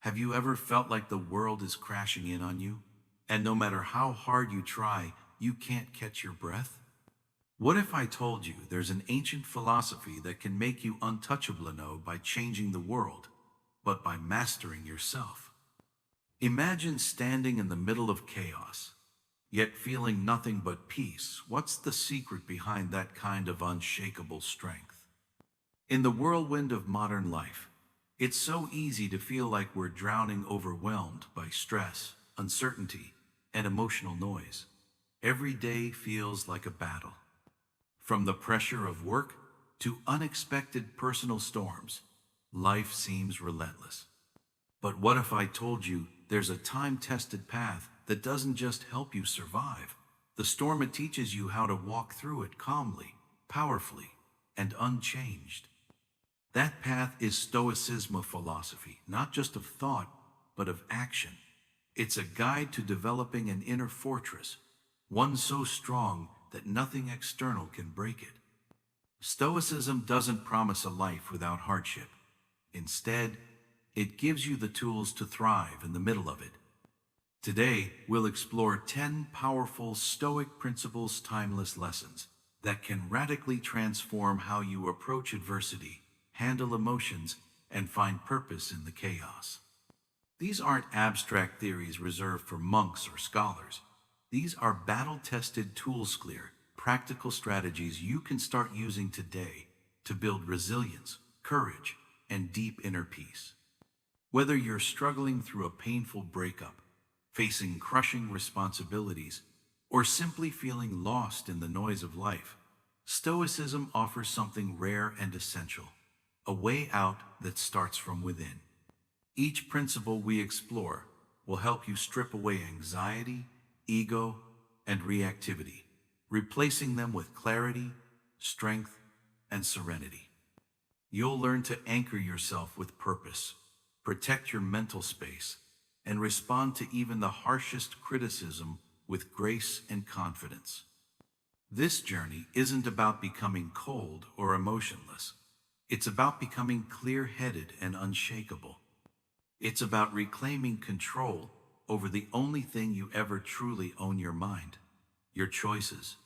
Have you ever felt like the world is crashing in on you, and no matter how hard you try, you can't catch your breath? What if I told you there's an ancient philosophy that can make you untouchable no by changing the world, but by mastering yourself? Imagine standing in the middle of chaos, yet feeling nothing but peace. What's the secret behind that kind of unshakable strength? In the whirlwind of modern life, it's so easy to feel like we're drowning, overwhelmed by stress, uncertainty, and emotional noise. Every day feels like a battle. From the pressure of work to unexpected personal storms, life seems relentless. But what if I told you there's a time-tested path that doesn't just help you survive? The storm, it teaches you how to walk through it calmly, powerfully, and unchanged. That path is Stoicism, of philosophy, not just of thought, but of action. It's a guide to developing an inner fortress, one so strong that nothing external can break it. Stoicism doesn't promise a life without hardship. Instead, it gives you the tools to thrive in the middle of it. Today, we'll explore 10 powerful Stoic Principles, timeless lessons that can radically transform how you approach adversity, handle emotions, and find purpose in the chaos. These aren't abstract theories reserved for monks or scholars. These are battle-tested tools, clear, practical strategies you can start using today to build resilience, courage, and deep inner peace. Whether you're struggling through a painful breakup, facing crushing responsibilities, or simply feeling lost in the noise of life, Stoicism offers something rare and essential: a way out that starts from within. Each principle we explore will help you strip away anxiety, ego, and reactivity, replacing them with clarity, strength, and serenity. You'll learn to anchor yourself with purpose, protect your mental space, and respond to even the harshest criticism with grace and confidence. This journey isn't about becoming cold or emotionless. It's about becoming clear-headed and unshakable. It's about reclaiming control over the only thing you ever truly own: your mind, your choices,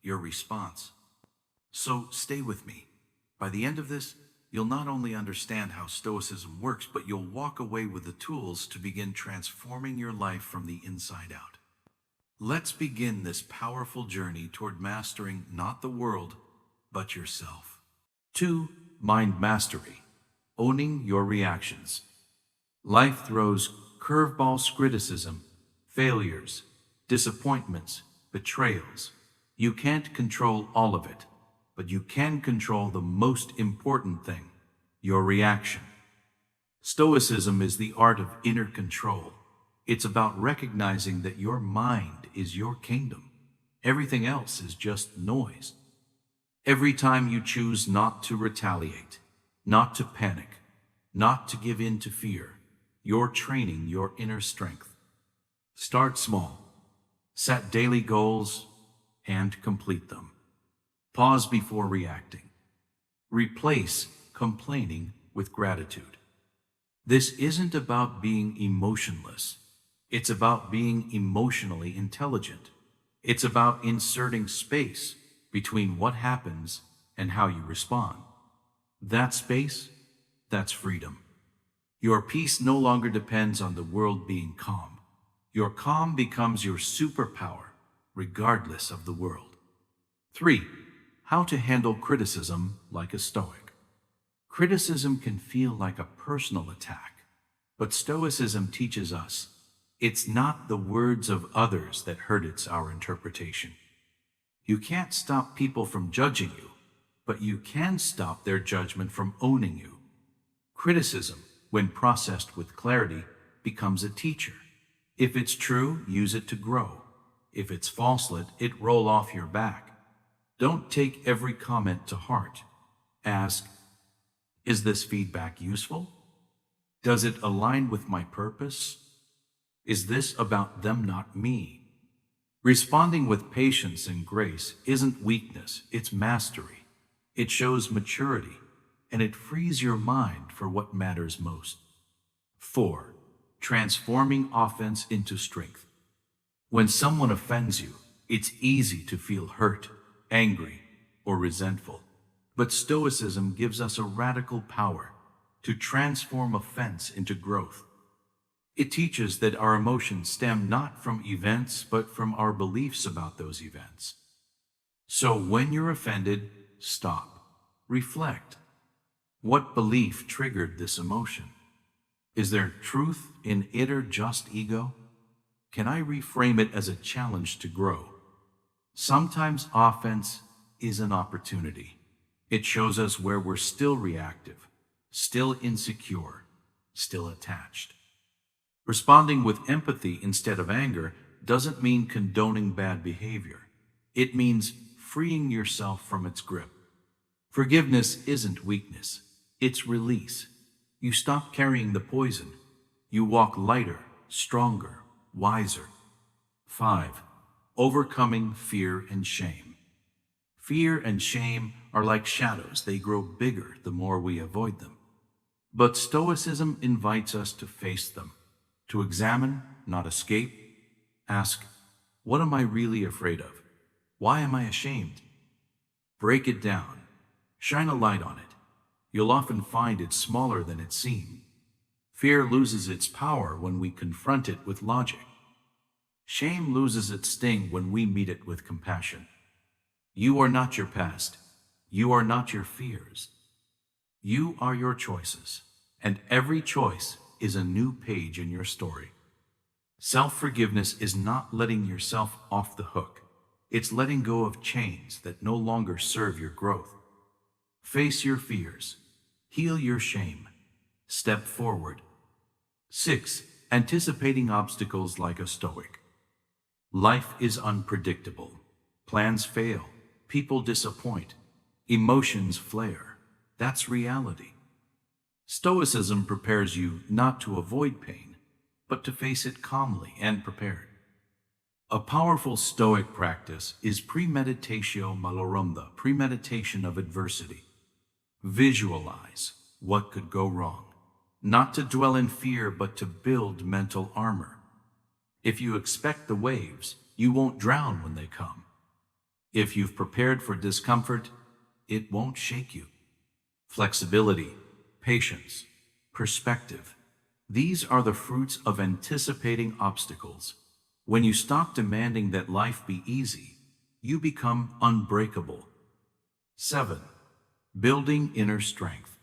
your response. So stay with me. By the end of this, you'll not only understand how Stoicism works, but you'll walk away with the tools to begin transforming your life from the inside out. Let's begin this powerful journey toward mastering not the world, but yourself. 2. Mind mastery. Owning your reactions. Life throws curveballs: criticism, failures, disappointments, betrayals. You can't control all of it, but you can control the most important thing: your reaction. Stoicism is the art of inner control. It's about recognizing that your mind is your kingdom. Everything else is just noise. Every time you choose not to retaliate, not to panic, not to give in to fear, you're training your inner strength. Start small. Set daily goals and complete them. Pause before reacting. Replace complaining with gratitude. This isn't about being emotionless. It's about being emotionally intelligent. It's about inserting space between what happens and how you respond. That space, that's freedom. Your peace no longer depends on the world being calm. Your calm becomes your superpower, regardless of the world. 3. How to handle criticism like a Stoic. Criticism can feel like a personal attack, but Stoicism teaches us it's not the words of others that hurt, it's our interpretation. You can't stop people from judging you, but you can stop their judgment from owning you. Criticism, when processed with clarity, becomes a teacher. If it's true, use it to grow. If it's false, let it roll off your back. Don't take every comment to heart. Ask, is this feedback useful? Does it align with my purpose? Is this about them, not me? Responding with patience and grace isn't weakness, it's mastery. It shows maturity, and it frees your mind for what matters most. 4. transforming offense into strength. When someone offends you, it's easy to feel hurt, angry, or resentful. But Stoicism gives us a radical power to transform offense into growth. It teaches that our emotions stem not from events, but from our beliefs about those events. So when you're offended, stop. Reflect. What belief triggered this emotion? Is there truth in it or just ego? Can I reframe it as a challenge to grow? Sometimes offense is an opportunity. It shows us where we're still reactive, still insecure, still attached. Responding with empathy instead of anger doesn't mean condoning bad behavior. It means freeing yourself from its grip. Forgiveness isn't weakness, it's release. You stop carrying the poison. You walk lighter, stronger, wiser. 5. Overcoming fear and shame. Fear and shame are like shadows. They grow bigger the more we avoid them. But Stoicism invites us to face them, to examine, not escape. Ask, what am I really afraid of? Why am I ashamed? Break it down. Shine a light on it. You'll often find it's smaller than it seemed. Fear loses its power when we confront it with logic. Shame loses its sting when we meet it with compassion. You are not your past. You are not your fears. You are your choices, and every choice is a new page in your story. Self-forgiveness is not letting yourself off the hook. It's letting go of chains that no longer serve your growth. Face your fears. Heal your shame. Step forward. 6. Anticipating obstacles like a Stoic. Life is unpredictable. Plans fail. People disappoint. Emotions flare. That's reality. Stoicism prepares you not to avoid pain, but to face it calmly and prepared. A powerful Stoic practice is premeditatio malorum, premeditation of adversity. Visualize what could go wrong, not to dwell in fear, but to build mental armor. If you expect the waves, you won't drown when they come. If you've prepared for discomfort, it won't shake you. Flexibility, patience, perspective. These are the fruits of anticipating obstacles. When you stop demanding that life be easy, you become unbreakable. 7. Building inner strength.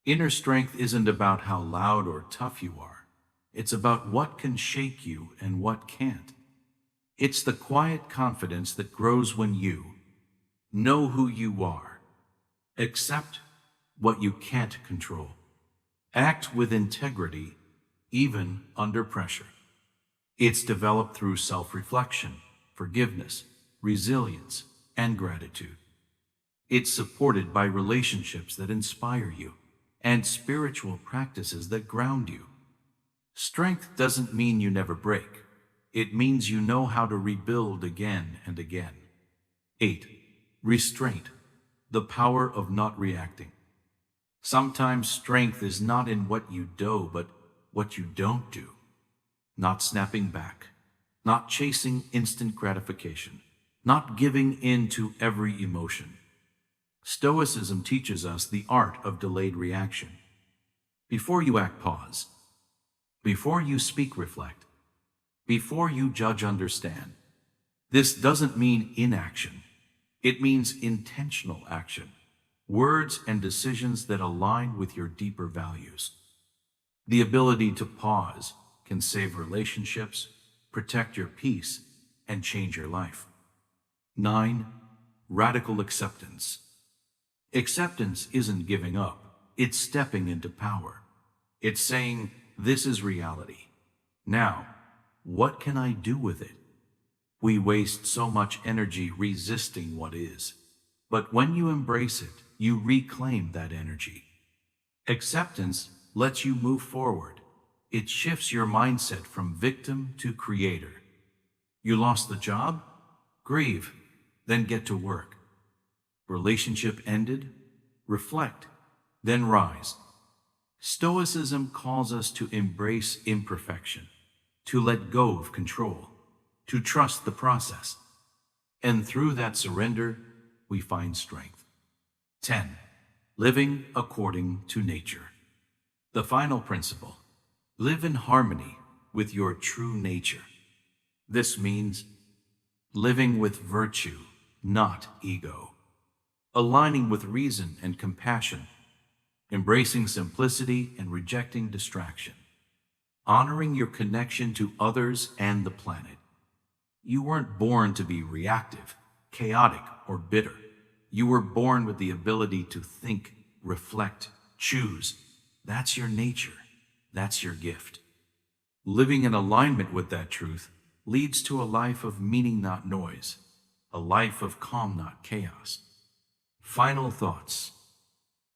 Inner strength isn't about how loud or tough you are. It's about what can shake you and what can't. It's the quiet confidence that grows when you know who you are, accept what you can't control, act with integrity even under pressure. It's developed through self-reflection, forgiveness, resilience, and gratitude. It's supported by relationships that inspire you and spiritual practices that ground you. Strength doesn't mean you never break. It means you know how to rebuild again and again. 8. Restraint, the power of not reacting. Sometimes strength is not in what you do, but what you don't do. Not snapping back, not chasing instant gratification, not giving in to every emotion. Stoicism teaches us the art of delayed reaction. Before you act, pause. Before you speak, reflect. Before you judge, understand. This doesn't mean inaction. It means intentional action. Words and decisions that align with your deeper values. The ability to pause can save relationships, protect your peace, and change your life. 9. Radical acceptance. Acceptance isn't giving up. It's stepping into power. It's saying, this is reality. Now, what can I do with it? We waste so much energy resisting what is. But when you embrace it, you reclaim that energy. Acceptance lets you move forward. It shifts your mindset from victim to creator. You lost the job? Grieve, then get to work. Relationship ended? Reflect, then rise. Stoicism calls us to embrace imperfection, to let go of control, to trust the process. And through that surrender, we find strength. 10. Living according to nature. The final principle: live in harmony with your true nature. This means living with virtue, not ego, aligning with reason and compassion, embracing simplicity and rejecting distraction, honoring your connection to others and the planet. You weren't born to be reactive, chaotic, or bitter. You were born with the ability to think, reflect, choose. That's your nature. That's your gift. Living in alignment with that truth leads to a life of meaning, not noise, a life of calm, not chaos. Final thoughts.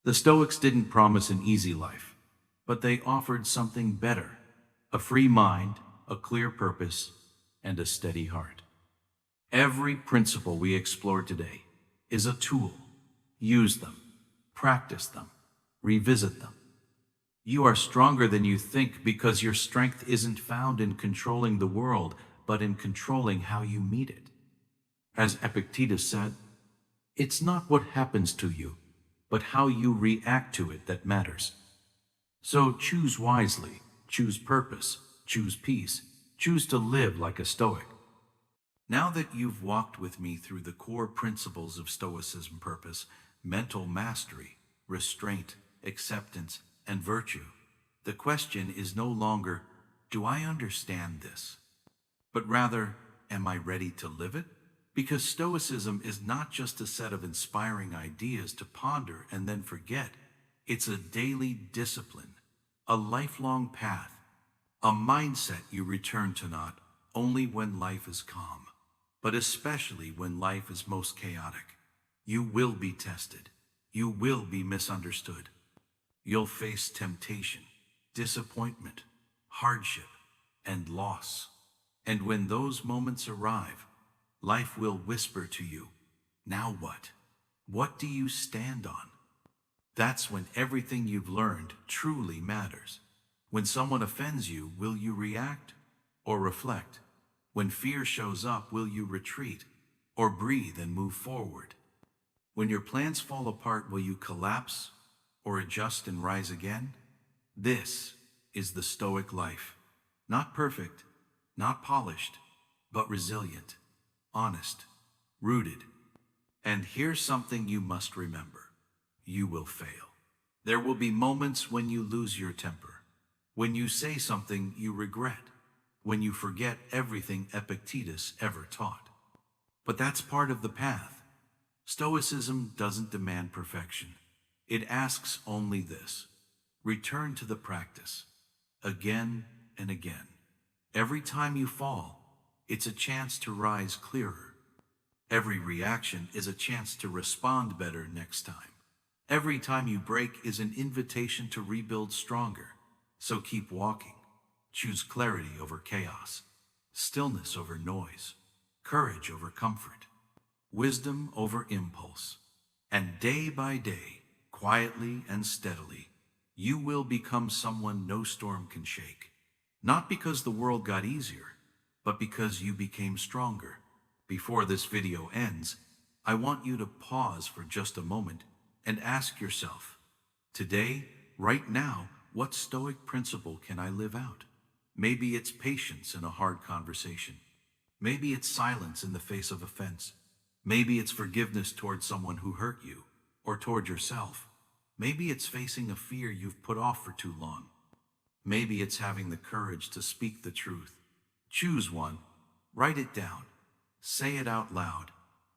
The Stoics didn't promise an easy life, but they offered something better: a free mind, a clear purpose, and a steady heart. Every principle we explored today is a tool. Use them, practice them, revisit them. You are stronger than you think, because your strength isn't found in controlling the world, but in controlling how you meet it. As Epictetus said, it's not what happens to you, but how you react to it that matters. So choose wisely, choose purpose, choose peace, choose to live like a Stoic. Now that you've walked with me through the core principles of Stoicism: purpose, mental mastery, restraint, acceptance, and virtue, the question is no longer, do I understand this? But rather, am I ready to live it? Because Stoicism is not just a set of inspiring ideas to ponder and then forget. It's a daily discipline, a lifelong path, a mindset you return to not only when life is calm, but especially when life is most chaotic. You will be tested. You will be misunderstood. You'll face temptation, disappointment, hardship, and loss. And when those moments arrive, life will whisper to you, now what? What do you stand on? That's when everything you've learned truly matters. When someone offends you, will you react or reflect? When fear shows up, will you retreat or breathe and move forward? When your plans fall apart, will you collapse or adjust and rise again? This is the Stoic life. Not perfect, not polished, but resilient, honest, rooted. And here's something you must remember: you will fail. There will be moments when you lose your temper, when you say something you regret, when you forget everything Epictetus ever taught. But that's part of the path. Stoicism doesn't demand perfection. It asks only this: return to the practice, again and again. Every time you fall, it's a chance to rise clearer. Every reaction is a chance to respond better next time. Every time you break is an invitation to rebuild stronger. So keep walking. Choose clarity over chaos, stillness over noise, courage over comfort, wisdom over impulse. And day by day, quietly and steadily, you will become someone no storm can shake. Not because the world got easier, but because you became stronger. Before this video ends, I want you to pause for just a moment and ask yourself, today, right now, what Stoic principle can I live out? Maybe it's patience in a hard conversation. Maybe it's silence in the face of offense. Maybe it's forgiveness toward someone who hurt you, or toward yourself. Maybe it's facing a fear you've put off for too long. Maybe it's having the courage to speak the truth. Choose one, write it down, say it out loud,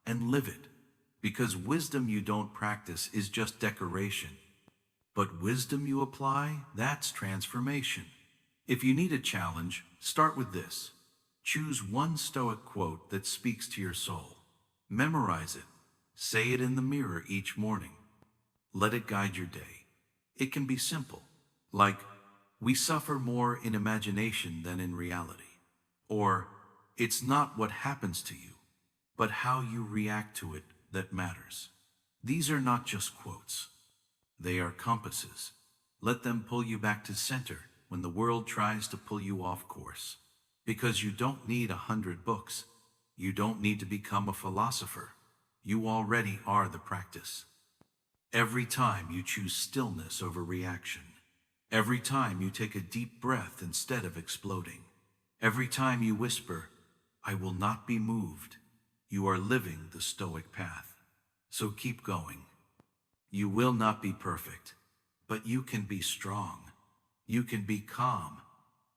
and live it. Because wisdom you don't practice is just decoration. But wisdom you apply, that's transformation. If you need a challenge, start with this. Choose one Stoic quote that speaks to your soul. Memorize it. Say it in the mirror each morning. Let it guide your day. It can be simple, like, we suffer more in imagination than in reality. Or, it's not what happens to you, but how you react to it that matters. These are not just quotes. They are compasses, Let them pull you back to center when the world tries to pull you off course. Because you don't need 100 books. You don't need to become a philosopher. You already are the practice. Every time you choose stillness over reaction. Every time you take a deep breath instead of exploding. Every time you whisper, "I will not be moved," you are living the Stoic path. So keep going. You will not be perfect, but you can be strong. You can be calm.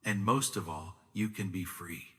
And most of all, you can be free.